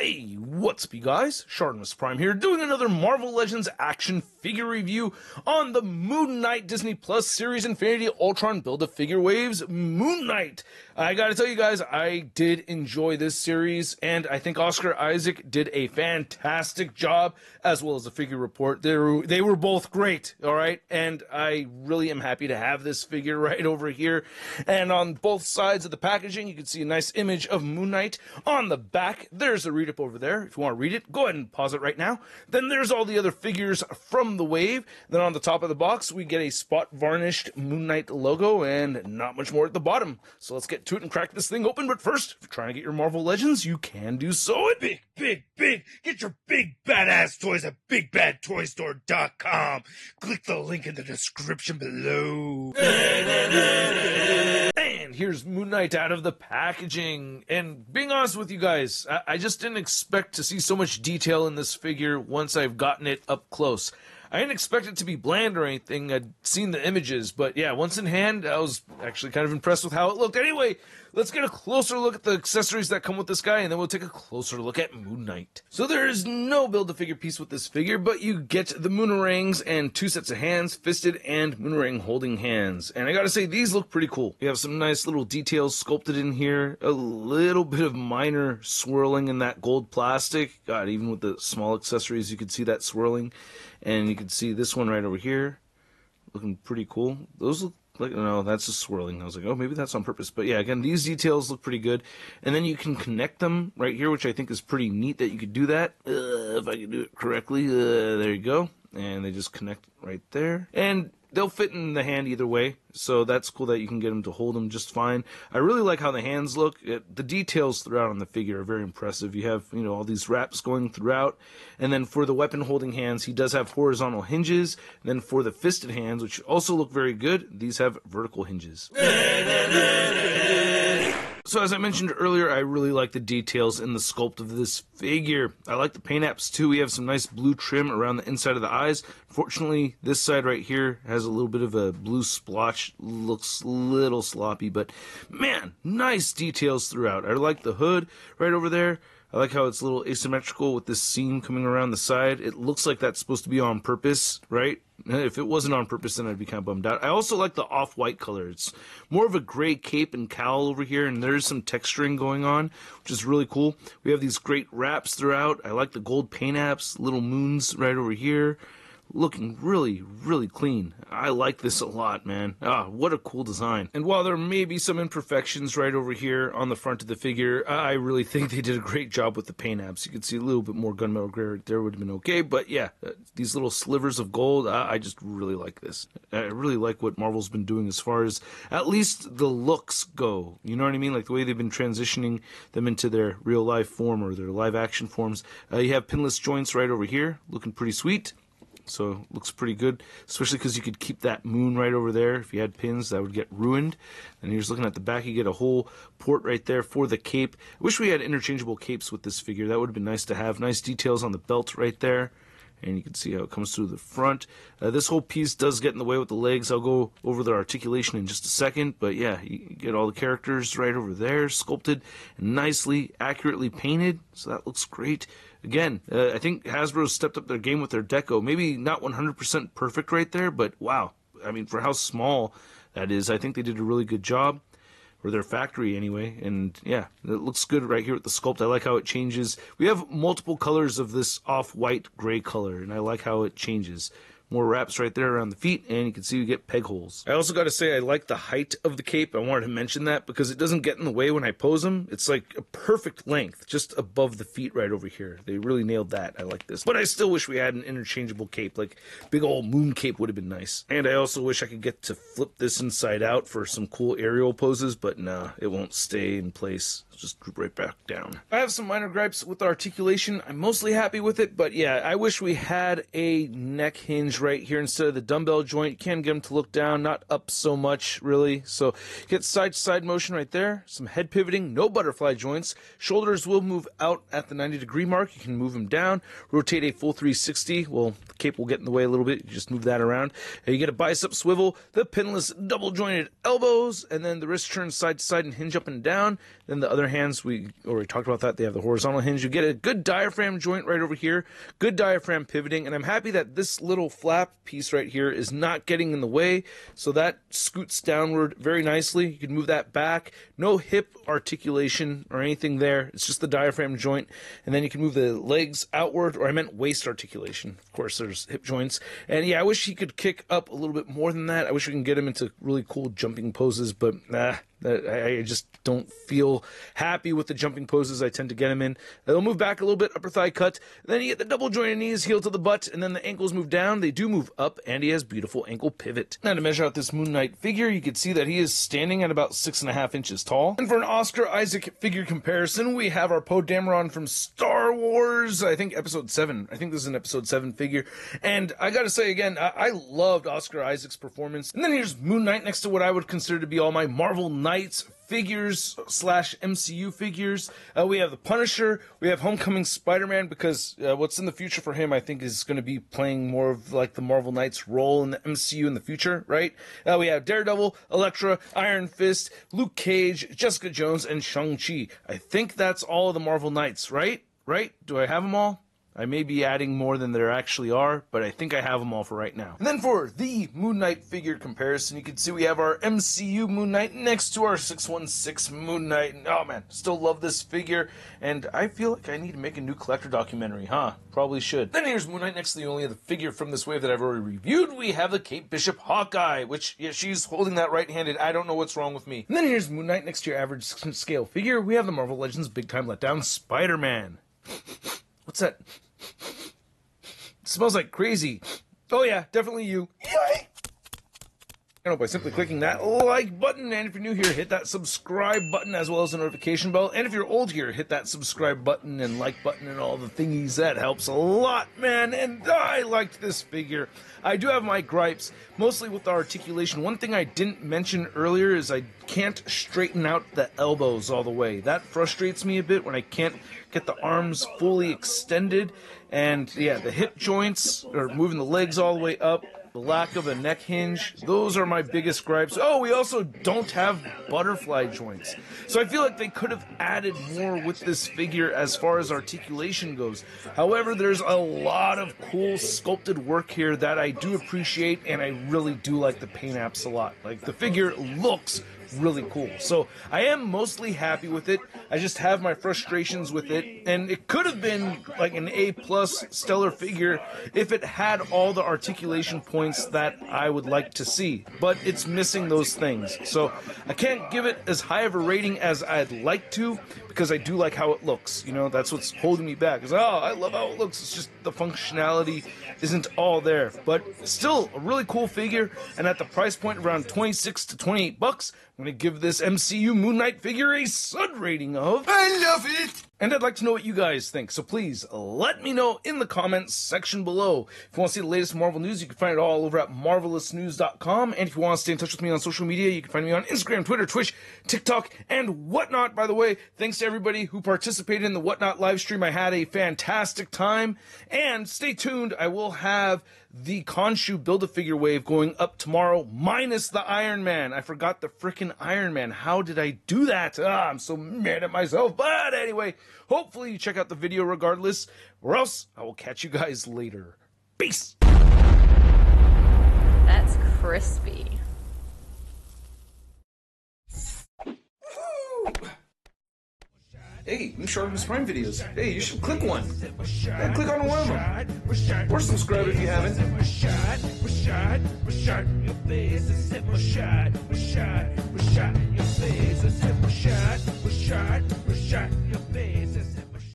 Hey, what's up you guys? Shartimus Prime here, doing another Marvel Legends action figure review on the Moon Knight Disney Plus series Infinity Ultron Build-A-Figure Waves Moon Knight. I gotta tell you guys, I did enjoy this series, and I think Oscar Isaac did a fantastic job, as well as the figure report. They were both great, alright? And I really am happy to have this figure right over here. And on both sides of the packaging, you can see a nice image of Moon Knight. On the back, there's a read-up over there. If you want to read it, go ahead and pause it right now. Then there's all the other figures from the wave. Then on the top of the box, we get a spot-varnished Moon Knight logo and not much more at the bottom. So let's get to it and crack this thing open. But first, if you're trying to get your Marvel Legends, you can do so at Big! Get your big badass toys at BigBadToyStore.com. Click the link in the description below. And here's Moon Knight out of the packaging. And being honest with you guys, I just didn't expect to see so much detail in this figure once I've gotten it up close. I didn't expect it to be bland or anything. I'd seen the images, but yeah, once in hand, I was actually kind of impressed with how it looked. Anyway, let's get a closer look at the accessories that come with this guy, and then we'll take a closer look at Moon Knight. So there is no Build-A-Figure piece with this figure, but you get the Moonarangs and two sets of hands, fisted and Moonarang holding hands. And I gotta say, these look pretty cool. You have some nice little details sculpted in here, a little bit of minor swirling in that gold plastic. God, even with the small accessories, you could see that swirling. And you can see this one right over here, looking pretty cool. Those look like, no, that's just swirling. I was like, oh, maybe that's on purpose. But yeah, again, these details look pretty good. And then you can connect them right here, which I think is pretty neat that you could do that. If I can do it correctly, there you go. And they just connect right there. And they'll fit in the hand either way, so that's cool that you can get them to hold them just fine. I really like how the hands look. The details throughout on the figure are very impressive. You have, all these wraps going throughout, and then for the weapon holding hands, he does have horizontal hinges. And then for the fisted hands, which also look very good, these have vertical hinges. So as I mentioned earlier, I really like the details in the sculpt of this figure. I like the paint apps too. We have some nice blue trim around the inside of the eyes. Fortunately, this side right here has a little bit of a blue splotch. Looks a little sloppy, but man, nice details throughout. I like the hood right over there. I like how it's a little asymmetrical with this seam coming around the side. It looks like that's supposed to be on purpose, right? If it wasn't on purpose, then I'd be kind of bummed out. I also like the off-white color. It's more of a gray cape and cowl over here, and there's some texturing going on, which is really cool. We have these great wraps throughout. I like the gold paint apps, little moons right over here. Looking really, really clean. I like this a lot, man. What a cool design. And while there may be some imperfections right over here on the front of the figure, I really think they did a great job with the paint apps. You can see a little bit more gunmetal gray right there would have been okay, but yeah, these little slivers of gold, I just really like this. I really like what Marvel's been doing as far as at least the looks go. You know what I mean? Like the way they've been transitioning them into their real life form or their live action forms. You have pinless joints right over here, looking pretty sweet. So looks pretty good, especially because you could keep that moon right over there. If you had pins, that would get ruined. And you're just looking at the back, you get a whole port right there for the cape. I wish we had interchangeable capes with this figure. That would have been nice to have. Nice details on the belt right there. And you can see how it comes through the front. This whole piece does get in the way with the legs. I'll go over the articulation in just a second. But yeah, you get all the characters right over there, sculpted and nicely, accurately painted. So that looks great. Again, I think Hasbro stepped up their game with their deco. Maybe not 100% perfect right there, but wow. I mean, for how small that is, I think they did a really good job. Or their factory anyway, and yeah, it looks good right here with the sculpt. I like how it changes. We have multiple colors of this off-white gray color, and I like how it changes. More wraps right there around the feet, and you can see we get peg holes. I also got to say I like the height of the cape. I wanted to mention that because it doesn't get in the way when I pose them. It's like a perfect length, just above the feet right over here. They really nailed that. I like this. But I still wish we had an interchangeable cape, like big old moon cape would have been nice. And I also wish I could get to flip this inside out for some cool aerial poses, but nah, it won't stay in place. It'll just droop right back down. I have some minor gripes with the articulation. I'm mostly happy with it, but yeah, I wish we had a neck hinge hinge right here instead of the dumbbell joint. You can get him to look down, not up so much really. So you get side-to-side motion right there, some head pivoting, no butterfly joints. Shoulders will move out at the 90-degree mark. You can move them down, rotate a full 360. Well, the cape will get in the way a little bit. You just move that around. You get a bicep swivel, the pinless double-jointed elbows, and then the wrist turns side to side and hinge up and down. Then the other hands, we already talked about that. They have the horizontal hinge. You get a good diaphragm joint right over here, good diaphragm pivoting, and I'm happy that this little flap piece right here is not getting in the way, so that scoots downward very nicely. You can move that back. No hip articulation or anything there. It's just the diaphragm joint, and then you can move the legs outward, or I meant waist articulation. Of course, there's hip joints. And yeah, I wish he could kick up a little bit more than that. I wish we can get him into really cool jumping poses, but I just don't feel happy with the jumping poses I tend to get him in. They'll move back a little bit, upper thigh cut. Then you get the double jointed knees, heel to the butt, and then the ankles move down. They do move up, and he has beautiful ankle pivot. Now to measure out this Moon Knight figure, you can see that he is standing at about 6.5 inches tall. And for an Oscar Isaac figure comparison, we have our Poe Dameron from Star Wars, I think episode 7. I think this is an episode 7 figure. And I gotta say again, I loved Oscar Isaac's performance. And then here's Moon Knight next to what I would consider to be all my Marvel Knights figures / MCU figures. We have the Punisher, we have Homecoming Spider-Man, because what's in the future for him I think is going to be playing more of like the Marvel Knights role in the MCU in the future, right? We have Daredevil, Elektra, Iron Fist, Luke Cage, Jessica Jones, and Shang-Chi. I think that's all of the Marvel Knights, right? Do I have them all? I may be adding more than there actually are, but I think I have them all for right now. And then for the Moon Knight figure comparison, you can see we have our MCU Moon Knight next to our 616 Moon Knight. And oh man, still love this figure, and I feel like I need to make a new collector documentary, huh? Probably should. Then here's Moon Knight next to the only other figure from this wave that I've already reviewed. We have the Kate Bishop Hawkeye, which, yeah, she's holding that right-handed. I don't know what's wrong with me. And then here's Moon Knight next to your average scale figure. We have the Marvel Legends Big Time Letdown Spider-Man. What's that? It smells like crazy. Oh yeah, definitely you. Yay! I know, by simply clicking that like button, and if you're new here, hit that subscribe button as well as the notification bell. And if you're old here, hit that subscribe button and like button and all the thingies. That helps a lot, man. And I liked this figure. I do have my gripes, mostly with the articulation. One thing I didn't mention earlier is I can't straighten out the elbows all the way. That frustrates me a bit when I can't get the arms fully extended. And yeah, the hip joints, or moving the legs all the way up, the lack of a neck hinge, those are my biggest gripes. Oh, we also don't have butterfly joints. So I feel like they could have added more with this figure as far as articulation goes. However, there's a lot of cool sculpted work here that I do appreciate, and I really do like the paint apps a lot. Like, the figure looks really cool. So I am mostly happy with it. I just have my frustrations with it, and it could have been like an A+ stellar figure if it had all the articulation points that I would like to see, but it's missing those things. So I can't give it as high of a rating as I'd like to, because I do like how it looks. You know, that's what's holding me back. Is, oh, I love how it looks. It's just the functionality isn't all there, but still a really cool figure. And at the price point around 26 to 28 bucks, I'm going to give this MCU Moon Knight figure a Sud rating of I love it! And I'd like to know what you guys think, so please let me know in the comments section below. If you want to see the latest Marvel news, you can find it all over at marvelousnews.com. And if you want to stay in touch with me on social media, you can find me on Instagram, Twitter, Twitch, TikTok, and whatnot. By the way, thanks to everybody who participated in the Whatnot live stream. I had a fantastic time. And stay tuned, I will have the Khonshu Build-A-Figure wave going up tomorrow, minus the Iron Man. I forgot the frickin' Iron Man. How did I do that? I'm so mad at myself. But anyway, hopefully you check out the video regardless, or else I will catch you guys later. Peace! That's crispy. Hey, new Sharpness Prime videos. Hey, you should click one. Yeah, click on one of them. Or subscribe if you haven't. Your face,